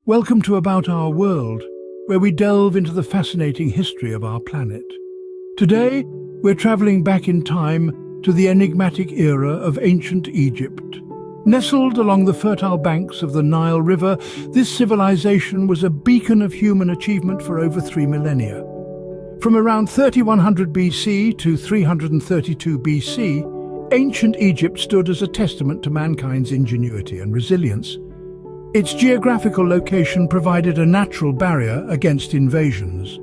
Welcome to About Our World, where we delve into the fascinating history of our planet. Today, we're traveling back in time to the enigmatic era of ancient Egypt. Nestled along the fertile banks of the Nile River, this civilization was a beacon of human achievement for over 3 millennia. From around 3100 BC to 332 BC, ancient Egypt stood as a testament to mankind's ingenuity and resilience. Its geographical location provided a natural barrier against invasions,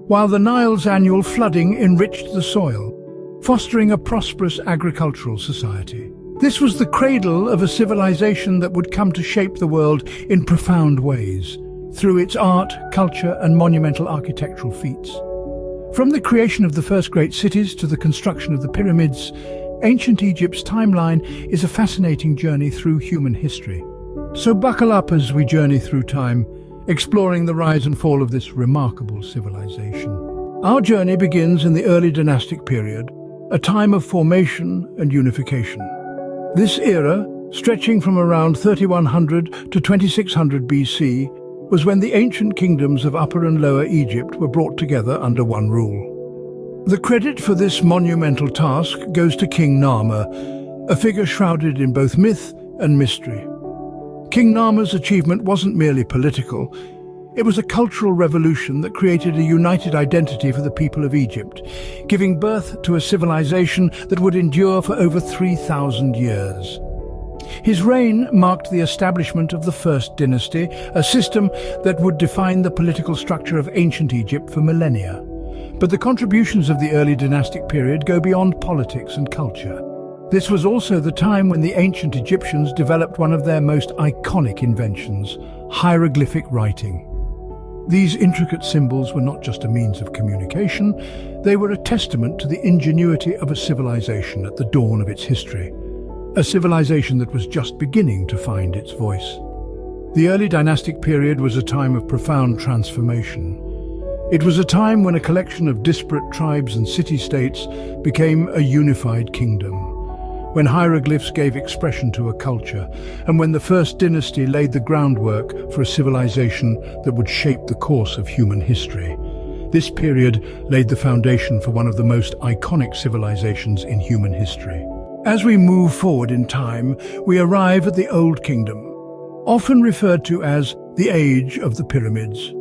while the Nile's annual flooding enriched the soil, fostering a prosperous agricultural society. This was the cradle of a civilization that would come to shape the world in profound ways, through its art, culture, and monumental architectural feats. From the creation of the first great cities to the construction of the pyramids, ancient Egypt's timeline is a fascinating journey through human history. So buckle up as we journey through time, exploring the rise and fall of this remarkable civilization. Our journey begins in the early dynastic period, a time of formation and unification. This era, stretching from around 3100 to 2600 BC, was when the ancient kingdoms of Upper and Lower Egypt were brought together under one rule. The credit for this monumental task goes to King Narmer, a figure shrouded in both myth and mystery. King Narmer's achievement wasn't merely political, it was a cultural revolution that created a united identity for the people of Egypt, giving birth to a civilization that would endure for over 3,000 years. His reign marked the establishment of the First Dynasty, a system that would define the political structure of ancient Egypt for millennia. But the contributions of the early dynastic period go beyond politics and culture. This was also the time when the ancient Egyptians developed one of their most iconic inventions, hieroglyphic writing. These intricate symbols were not just a means of communication, they were a testament to the ingenuity of a civilization at the dawn of its history, a civilization that was just beginning to find its voice. The early dynastic period was a time of profound transformation. It was a time when a collection of disparate tribes and city-states became a unified kingdom, when hieroglyphs gave expression to a culture, and when the First Dynasty laid the groundwork for a civilization that would shape the course of human history. This period laid the foundation for one of the most iconic civilizations in human history. As we move forward in time, we arrive at the Old Kingdom, often referred to as the Age of the Pyramids.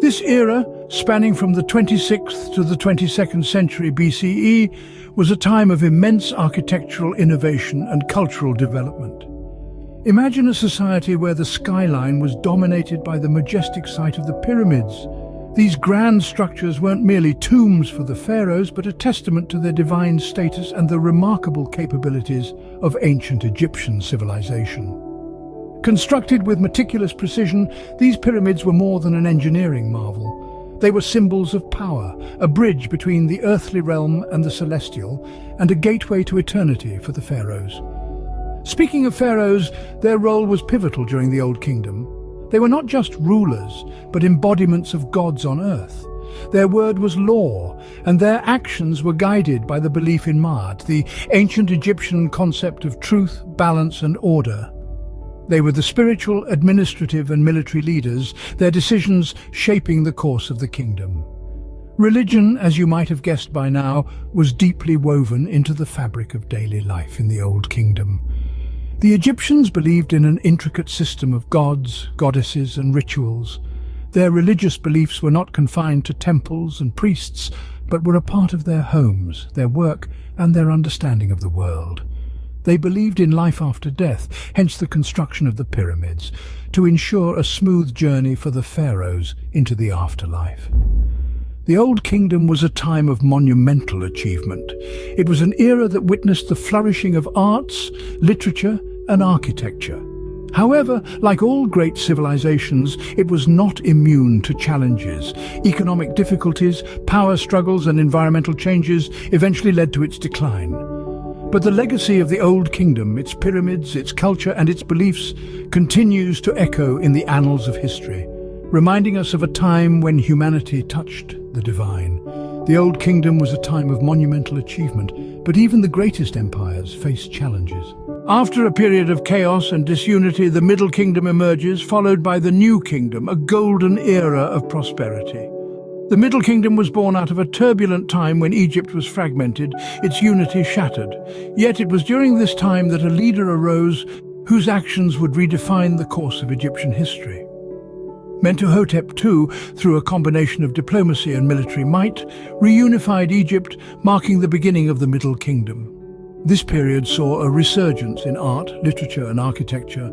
This era, spanning from the 26th to the 22nd century BCE, was a time of immense architectural innovation and cultural development. Imagine a society where the skyline was dominated by the majestic sight of the pyramids. These grand structures weren't merely tombs for the pharaohs, but a testament to their divine status and the remarkable capabilities of ancient Egyptian civilization. Constructed with meticulous precision, these pyramids were more than an engineering marvel. They were symbols of power, a bridge between the earthly realm and the celestial, and a gateway to eternity for the pharaohs. Speaking of pharaohs, their role was pivotal during the Old Kingdom. They were not just rulers, but embodiments of gods on earth. Their word was law, and their actions were guided by the belief in Ma'at, the ancient Egyptian concept of truth, balance, and order. They were the spiritual, administrative, and military leaders, their decisions shaping the course of the kingdom. Religion, as you might have guessed by now, was deeply woven into the fabric of daily life in the Old Kingdom. The Egyptians believed in an intricate system of gods, goddesses, and rituals. Their religious beliefs were not confined to temples and priests, but were a part of their homes, their work, and their understanding of the world. They believed in life after death, hence the construction of the pyramids, to ensure a smooth journey for the pharaohs into the afterlife. The Old Kingdom was a time of monumental achievement. It was an era that witnessed the flourishing of arts, literature, and architecture. However, like all great civilizations, it was not immune to challenges. Economic difficulties, power struggles, and environmental changes eventually led to its decline. But the legacy of the Old Kingdom, its pyramids, its culture, and its beliefs continues to echo in the annals of history, reminding us of a time when humanity touched the divine. The Old Kingdom was a time of monumental achievement, but even the greatest empires faced challenges. After a period of chaos and disunity, the Middle Kingdom emerges, followed by the New Kingdom, a golden era of prosperity. The Middle Kingdom was born out of a turbulent time when Egypt was fragmented, its unity shattered. Yet it was during this time that a leader arose whose actions would redefine the course of Egyptian history. Mentuhotep II, through a combination of diplomacy and military might, reunified Egypt, marking the beginning of the Middle Kingdom. This period saw a resurgence in art, literature and architecture,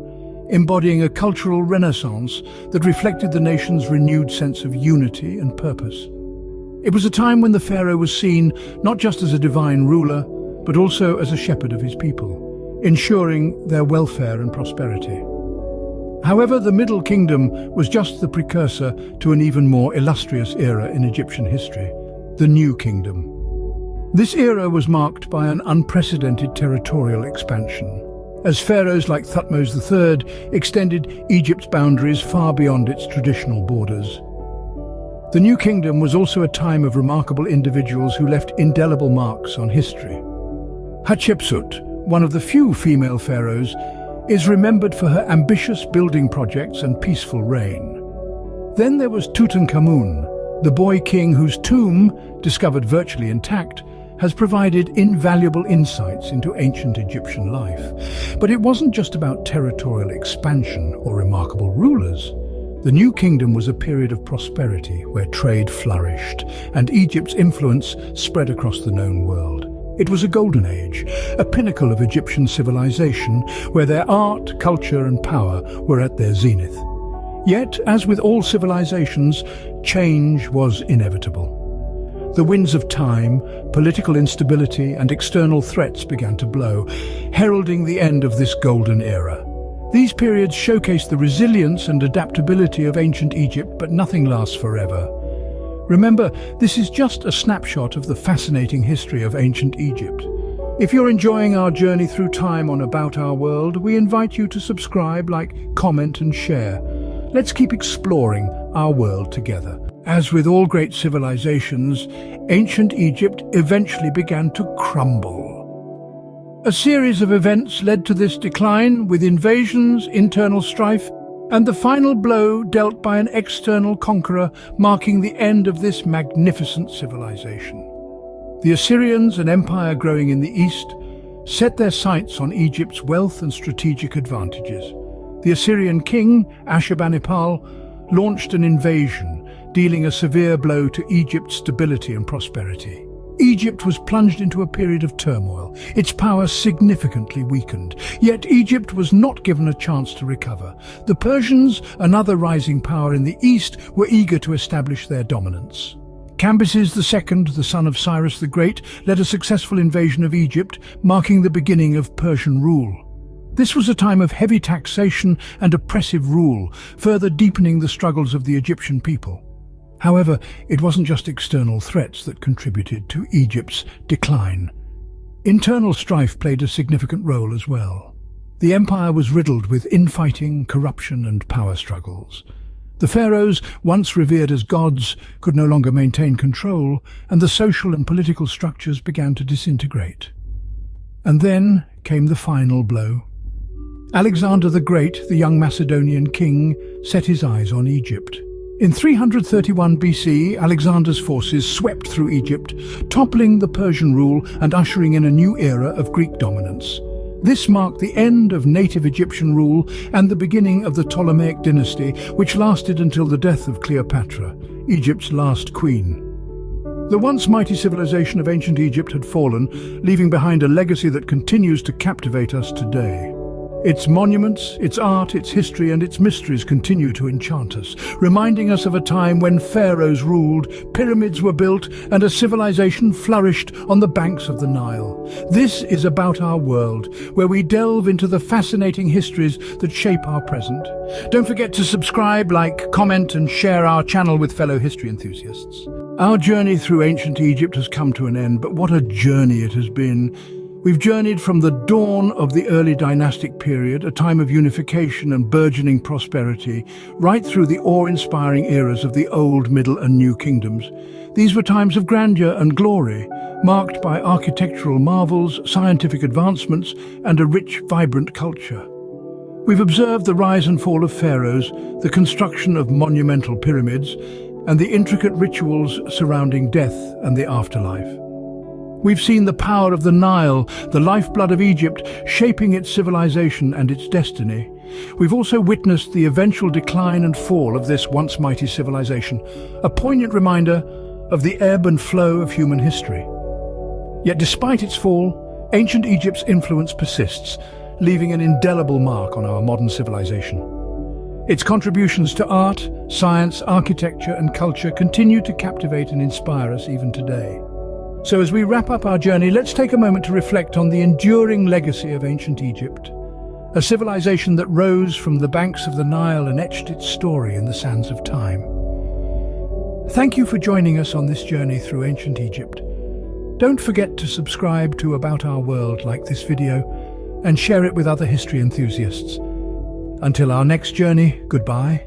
embodying a cultural renaissance that reflected the nation's renewed sense of unity and purpose. It was a time when the pharaoh was seen not just as a divine ruler, but also as a shepherd of his people, ensuring their welfare and prosperity. However, the Middle Kingdom was just the precursor to an even more illustrious era in Egyptian history, the New Kingdom. This era was marked by an unprecedented territorial expansion, as pharaohs like Thutmose III extended Egypt's boundaries far beyond its traditional borders. The New Kingdom was also a time of remarkable individuals who left indelible marks on history. Hatshepsut, one of the few female pharaohs, is remembered for her ambitious building projects and peaceful reign. Then there was Tutankhamun, the boy king whose tomb, discovered virtually intact, has provided invaluable insights into ancient Egyptian life. But it wasn't just about territorial expansion or remarkable rulers. The New Kingdom was a period of prosperity where trade flourished and Egypt's influence spread across the known world. It was a golden age, a pinnacle of Egyptian civilization where their art, culture and power were at their zenith. Yet, as with all civilizations, change was inevitable. The winds of time, political instability and external threats began to blow, heralding the end of this golden era. These periods showcase the resilience and adaptability of ancient Egypt, but nothing lasts forever. Remember, this is just a snapshot of the fascinating history of ancient Egypt. If you're enjoying our journey through time on About Our World, we invite you to subscribe, like, comment and share. Let's keep exploring our world together. As with all great civilizations, ancient Egypt eventually began to crumble. A series of events led to this decline, with invasions, internal strife, and the final blow dealt by an external conqueror, marking the end of this magnificent civilization. The Assyrians, an empire growing in the east, set their sights on Egypt's wealth and strategic advantages. The Assyrian king, Ashurbanipal, launched an invasion, dealing a severe blow to Egypt's stability and prosperity. Egypt was plunged into a period of turmoil, its power significantly weakened. Yet Egypt was not given a chance to recover. The Persians, another rising power in the east, were eager to establish their dominance. Cambyses II, the son of Cyrus the Great, led a successful invasion of Egypt, marking the beginning of Persian rule. This was a time of heavy taxation and oppressive rule, further deepening the struggles of the Egyptian people. However, it wasn't just external threats that contributed to Egypt's decline. Internal strife played a significant role as well. The empire was riddled with infighting, corruption and power struggles. The pharaohs, once revered as gods, could no longer maintain control, and the social and political structures began to disintegrate. And then came the final blow. Alexander the Great, the young Macedonian king, set his eyes on Egypt. In 331 BC, Alexander's forces swept through Egypt, toppling the Persian rule and ushering in a new era of Greek dominance. This marked the end of native Egyptian rule and the beginning of the Ptolemaic dynasty, which lasted until the death of Cleopatra, Egypt's last queen. The once mighty civilization of ancient Egypt had fallen, leaving behind a legacy that continues to captivate us today. Its monuments, its art, its history and its mysteries continue to enchant us, reminding us of a time when pharaohs ruled, pyramids were built and a civilization flourished on the banks of the Nile. This is About Our World, where we delve into the fascinating histories that shape our present. Don't forget to subscribe, like, comment and share our channel with fellow history enthusiasts. Our journey through ancient Egypt has come to an end, but what a journey it has been. We've journeyed from the dawn of the early dynastic period, a time of unification and burgeoning prosperity, right through the awe-inspiring eras of the Old, Middle and New Kingdoms. These were times of grandeur and glory, marked by architectural marvels, scientific advancements and a rich, vibrant culture. We've observed the rise and fall of pharaohs, the construction of monumental pyramids, and the intricate rituals surrounding death and the afterlife. We've seen the power of the Nile, the lifeblood of Egypt, shaping its civilization and its destiny. We've also witnessed the eventual decline and fall of this once mighty civilization, a poignant reminder of the ebb and flow of human history. Yet despite its fall, ancient Egypt's influence persists, leaving an indelible mark on our modern civilization. Its contributions to art, science, architecture and culture continue to captivate and inspire us even today. So as we wrap up our journey, let's take a moment to reflect on the enduring legacy of ancient Egypt, a civilization that rose from the banks of the Nile and etched its story in the sands of time. Thank you for joining us on this journey through ancient Egypt. Don't forget to subscribe to About Our World, like this video, and share it with other history enthusiasts. Until our next journey, goodbye.